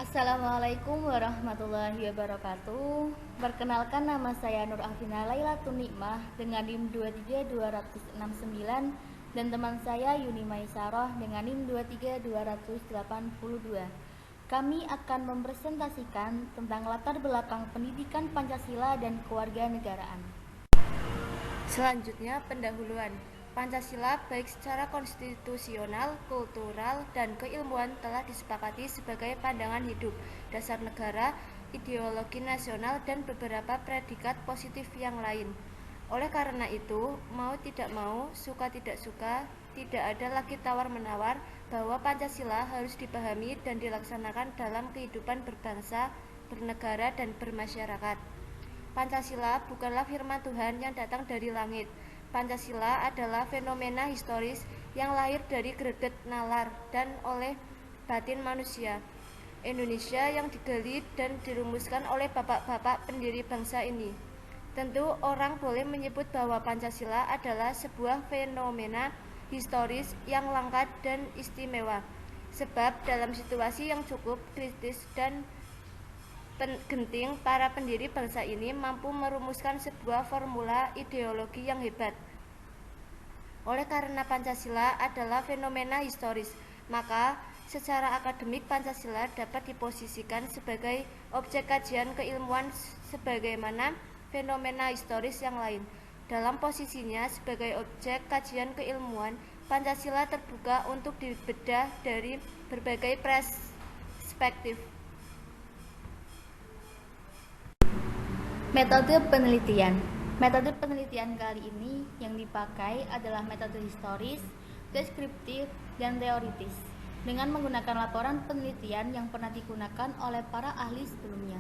Assalamualaikum warahmatullahi wabarakatuh. Perkenalkan, nama saya Nur Afina Lailatun Nikmah dengan NIM 23269 dan teman saya Yuni Maisaroh dengan NIM 23282. Kami akan mempresentasikan tentang latar belakang pendidikan Pancasila dan kewarganegaraan. Selanjutnya, pendahuluan. Pancasila baik secara konstitusional, kultural, dan keilmuan telah disepakati sebagai pandangan hidup, dasar negara, ideologi nasional, dan beberapa predikat positif yang lain. Oleh karena itu, mau tidak mau, suka tidak suka, tidak ada lagi tawar-menawar bahwa Pancasila harus dipahami dan dilaksanakan dalam kehidupan berbangsa, bernegara, dan bermasyarakat. Pancasila bukanlah firman Tuhan yang datang dari langit. Pancasila adalah fenomena historis yang lahir dari greget nalar dan oleh batin manusia Indonesia yang digali dan dirumuskan oleh bapak-bapak pendiri bangsa ini. Tentu orang boleh menyebut bahwa Pancasila adalah sebuah fenomena historis yang langka dan istimewa, sebab dalam situasi yang cukup kritis dan genting, para pendiri bangsa ini mampu merumuskan sebuah formula ideologi yang hebat. Oleh karena Pancasila adalah fenomena historis, maka secara akademik Pancasila dapat diposisikan sebagai objek kajian keilmuan sebagaimana fenomena historis yang lain. Dalam posisinya sebagai objek kajian keilmuan, Pancasila terbuka untuk dibedah dari berbagai perspektif. Metode penelitian. Metode penelitian kali ini yang dipakai adalah metode historis, deskriptif, dan teoritis dengan menggunakan laporan penelitian yang pernah digunakan oleh para ahli sebelumnya.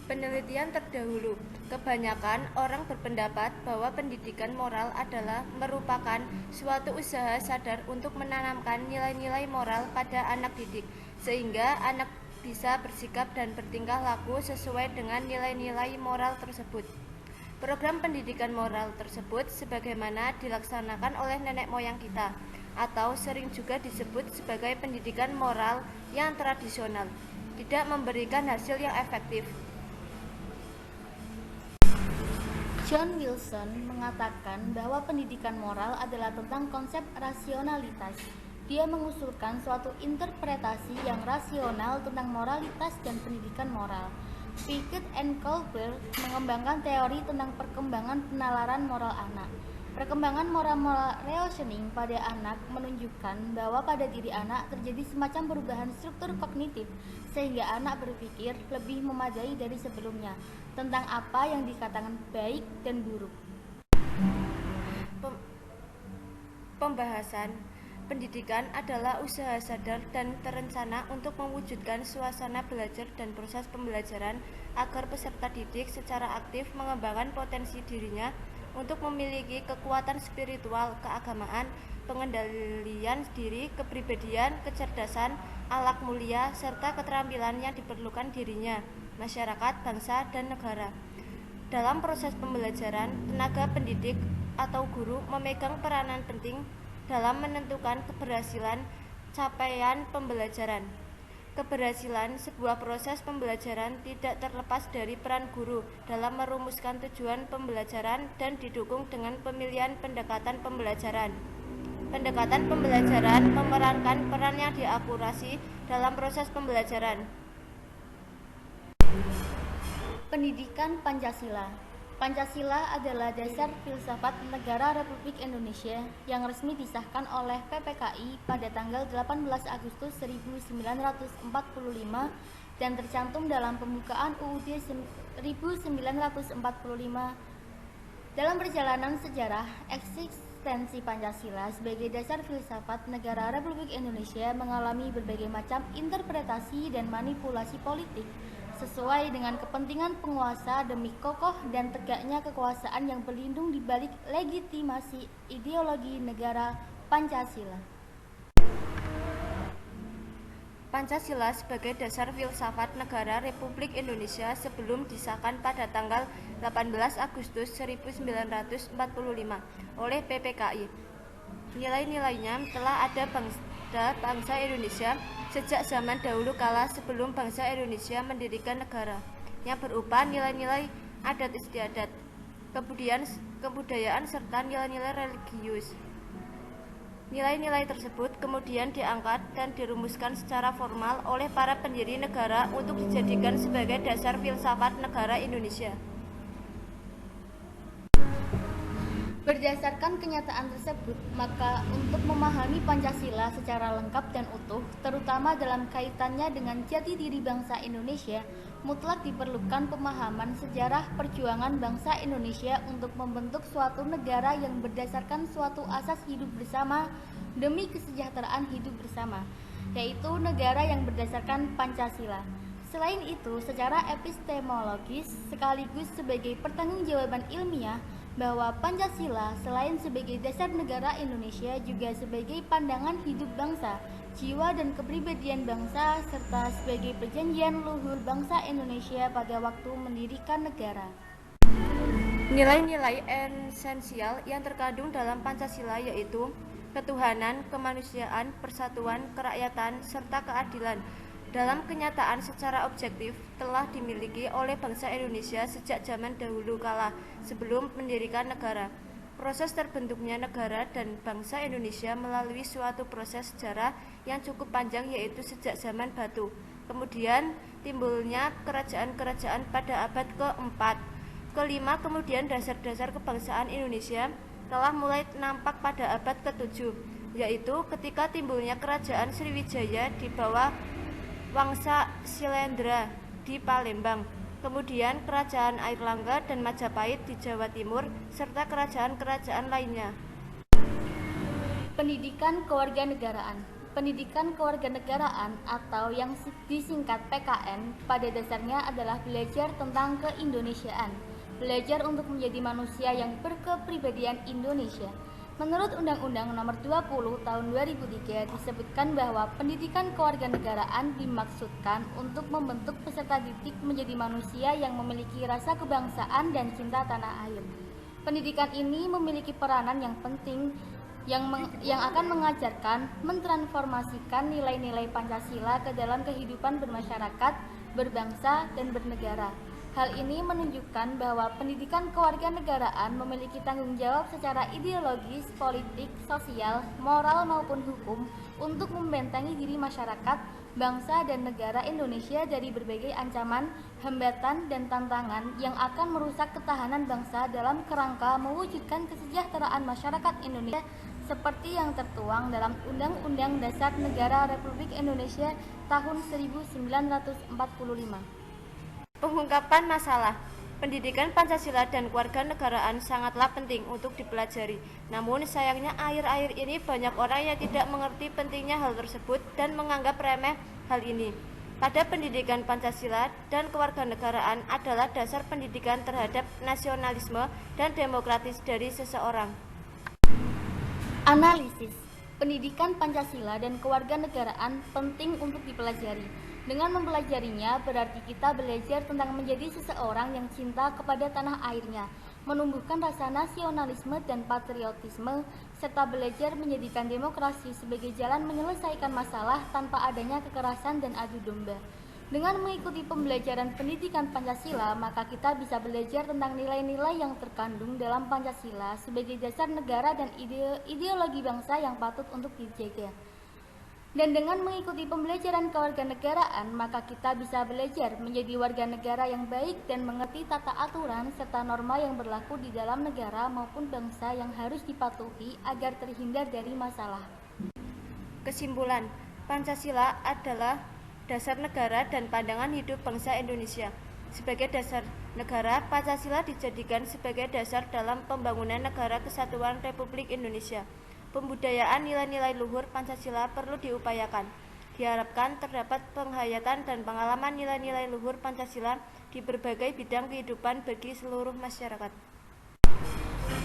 Penelitian terdahulu. Kebanyakan orang berpendapat bahwa pendidikan moral adalah merupakan suatu usaha sadar untuk menanamkan nilai-nilai moral pada anak didik, sehingga anak bisa bersikap dan bertingkah laku sesuai dengan nilai-nilai moral tersebut. Program pendidikan moral tersebut sebagaimana dilaksanakan oleh nenek moyang kita, atau sering juga disebut sebagai pendidikan moral yang tradisional, tidak memberikan hasil yang efektif. John Wilson mengatakan bahwa pendidikan moral adalah tentang konsep rasionalitas. Dia mengusulkan suatu interpretasi yang rasional tentang moralitas dan pendidikan moral. Pickett and Colbert mengembangkan teori tentang perkembangan penalaran moral anak. Perkembangan moral reasoning pada anak menunjukkan bahwa pada diri anak terjadi semacam perubahan struktur kognitif sehingga anak berpikir lebih memadai dari sebelumnya tentang apa yang dikatakan baik dan buruk. Pembahasan. Pendidikan adalah usaha sadar dan terencana untuk mewujudkan suasana belajar dan proses pembelajaran agar peserta didik secara aktif mengembangkan potensi dirinya untuk memiliki kekuatan spiritual, keagamaan, pengendalian diri, kepribadian, kecerdasan, akhlak mulia, serta keterampilan yang diperlukan dirinya, masyarakat, bangsa, dan negara. Dalam proses pembelajaran, tenaga pendidik atau guru memegang peranan penting dalam menentukan keberhasilan capaian pembelajaran. Keberhasilan sebuah proses pembelajaran tidak terlepas dari peran guru dalam merumuskan tujuan pembelajaran dan didukung dengan pemilihan pendekatan pembelajaran. Pendekatan pembelajaran memerankan peran yang diakurasi dalam proses pembelajaran. Pendidikan Pancasila. Pancasila adalah dasar filsafat negara Republik Indonesia yang resmi disahkan oleh PPKI pada tanggal 18 Agustus 1945 dan tercantum dalam pembukaan UUD 1945. Dalam perjalanan sejarah, eksistensi Pancasila sebagai dasar filsafat negara Republik Indonesia mengalami berbagai macam interpretasi dan manipulasi politik sesuai dengan kepentingan penguasa demi kokoh dan tegaknya kekuasaan yang berlindung di balik legitimasi ideologi negara Pancasila. Pancasila sebagai dasar filsafat negara Republik Indonesia sebelum disahkan pada tanggal 18 Agustus 1945 oleh PPKI. Nilai-nilainya telah ada pada bangsa Indonesia sejak zaman dahulu kala sebelum bangsa Indonesia mendirikan negara, yang berupa nilai-nilai adat istiadat, kebudayaan serta nilai-nilai religius. Nilai-nilai tersebut kemudian diangkat dan dirumuskan secara formal oleh para pendiri negara untuk dijadikan sebagai dasar filsafat negara Indonesia. Berdasarkan kenyataan tersebut, maka untuk memahami Pancasila secara lengkap dan utuh, terutama dalam kaitannya dengan jati diri bangsa Indonesia, mutlak diperlukan pemahaman sejarah perjuangan bangsa Indonesia untuk membentuk suatu negara yang berdasarkan suatu asas hidup bersama demi kesejahteraan hidup bersama, yaitu negara yang berdasarkan Pancasila. Selain itu, secara epistemologis sekaligus sebagai pertanggungjawaban ilmiah, bahwa Pancasila selain sebagai dasar negara Indonesia juga sebagai pandangan hidup bangsa, jiwa dan kepribadian bangsa, serta sebagai perjanjian luhur bangsa Indonesia pada waktu mendirikan negara. Nilai-nilai esensial yang terkandung dalam Pancasila yaitu ketuhanan, kemanusiaan, persatuan, kerakyatan, serta keadilan. Dalam kenyataan secara objektif telah dimiliki oleh bangsa Indonesia sejak zaman dahulu kala sebelum mendirikan negara. Proses terbentuknya negara dan bangsa Indonesia melalui suatu proses sejarah yang cukup panjang yaitu sejak zaman batu. Kemudian timbulnya kerajaan-kerajaan pada abad ke-4. Kelima, kemudian dasar-dasar kebangsaan Indonesia telah mulai nampak pada abad ke-7, yaitu ketika timbulnya kerajaan Sriwijaya di bawah Wangsa Silendra di Palembang, kemudian kerajaan Airlangga dan Majapahit di Jawa Timur, serta kerajaan-kerajaan lainnya. Pendidikan kewarganegaraan. Pendidikan kewarganegaraan atau yang disingkat PKN pada dasarnya adalah belajar tentang keindonesiaan, belajar untuk menjadi manusia yang berkepribadian Indonesia. Menurut Undang-Undang Nomor 20 Tahun 2003 disebutkan bahwa pendidikan kewarganegaraan dimaksudkan untuk membentuk peserta didik menjadi manusia yang memiliki rasa kebangsaan dan cinta tanah air. Pendidikan ini memiliki peranan yang penting yang akan mengajarkan, mentransformasikan nilai-nilai Pancasila ke dalam kehidupan bermasyarakat, berbangsa, dan bernegara. Hal ini menunjukkan bahwa pendidikan kewarganegaraan memiliki tanggung jawab secara ideologis, politik, sosial, moral maupun hukum untuk membentengi diri masyarakat, bangsa dan negara Indonesia dari berbagai ancaman, hambatan dan tantangan yang akan merusak ketahanan bangsa dalam kerangka mewujudkan kesejahteraan masyarakat Indonesia seperti yang tertuang dalam Undang-Undang Dasar Negara Republik Indonesia tahun 1945. Pengungkapan masalah pendidikan Pancasila dan kewarganegaraan sangatlah penting untuk dipelajari. Namun sayangnya akhir-akhir ini banyak orang yang tidak mengerti pentingnya hal tersebut dan menganggap remeh hal ini. Pada pendidikan Pancasila dan kewarganegaraan adalah dasar pendidikan terhadap nasionalisme dan demokratis dari seseorang. Analisis. Pendidikan Pancasila dan kewarganegaraan penting untuk dipelajari. Dengan mempelajarinya, berarti kita belajar tentang menjadi seseorang yang cinta kepada tanah airnya, menumbuhkan rasa nasionalisme dan patriotisme, serta belajar menjadikan demokrasi sebagai jalan menyelesaikan masalah tanpa adanya kekerasan dan adu domba. Dengan mengikuti pembelajaran pendidikan Pancasila, maka kita bisa belajar tentang nilai-nilai yang terkandung dalam Pancasila sebagai dasar negara dan ideologi bangsa yang patut untuk dijaga. Dan dengan mengikuti pembelajaran kewarganegaraan, maka kita bisa belajar menjadi warga negara yang baik dan mengerti tata aturan serta norma yang berlaku di dalam negara maupun bangsa yang harus dipatuhi agar terhindar dari masalah. Kesimpulan, Pancasila adalah dasar negara dan pandangan hidup bangsa Indonesia. Sebagai dasar negara, Pancasila dijadikan sebagai dasar dalam pembangunan negara kesatuan Republik Indonesia. Pembudayaan nilai-nilai luhur Pancasila perlu diupayakan. Diharapkan terdapat penghayatan dan pengalaman nilai-nilai luhur Pancasila di berbagai bidang kehidupan bagi seluruh masyarakat.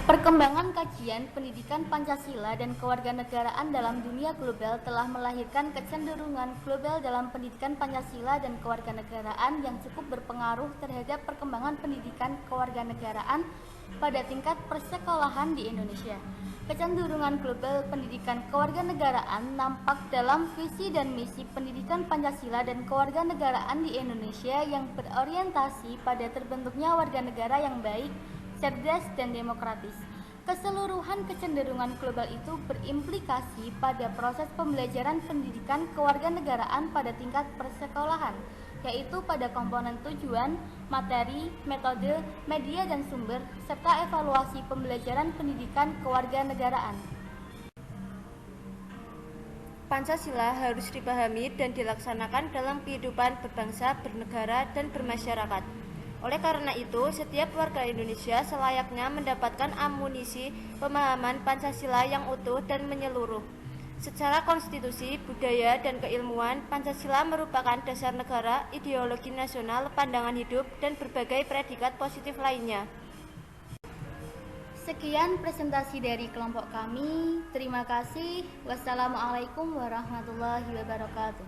Perkembangan kajian pendidikan Pancasila dan kewarganegaraan dalam dunia global telah melahirkan kecenderungan global dalam pendidikan Pancasila dan kewarganegaraan yang cukup berpengaruh terhadap perkembangan pendidikan kewarganegaraan pada tingkat persekolahan di Indonesia. Kecenderungan global pendidikan kewarganegaraan nampak dalam visi dan misi pendidikan Pancasila dan kewarganegaraan di Indonesia yang berorientasi pada terbentuknya warga negara yang baik, cerdas, dan demokratis. Keseluruhan kecenderungan global itu berimplikasi pada proses pembelajaran pendidikan kewarganegaraan pada tingkat persekolahan, yaitu pada komponen tujuan, materi, metode, media dan sumber, serta evaluasi pembelajaran pendidikan kewarganegaraan. Pancasila harus dipahami dan dilaksanakan dalam kehidupan berbangsa, bernegara, dan bermasyarakat. Oleh karena itu, setiap warga Indonesia selayaknya mendapatkan amunisi pemahaman Pancasila yang utuh dan menyeluruh. Secara konstitusi, budaya, dan keilmuan, Pancasila merupakan dasar negara, ideologi nasional, pandangan hidup, dan berbagai predikat positif lainnya. Sekian presentasi dari kelompok kami. Terima kasih. Wassalamualaikum warahmatullahi wabarakatuh.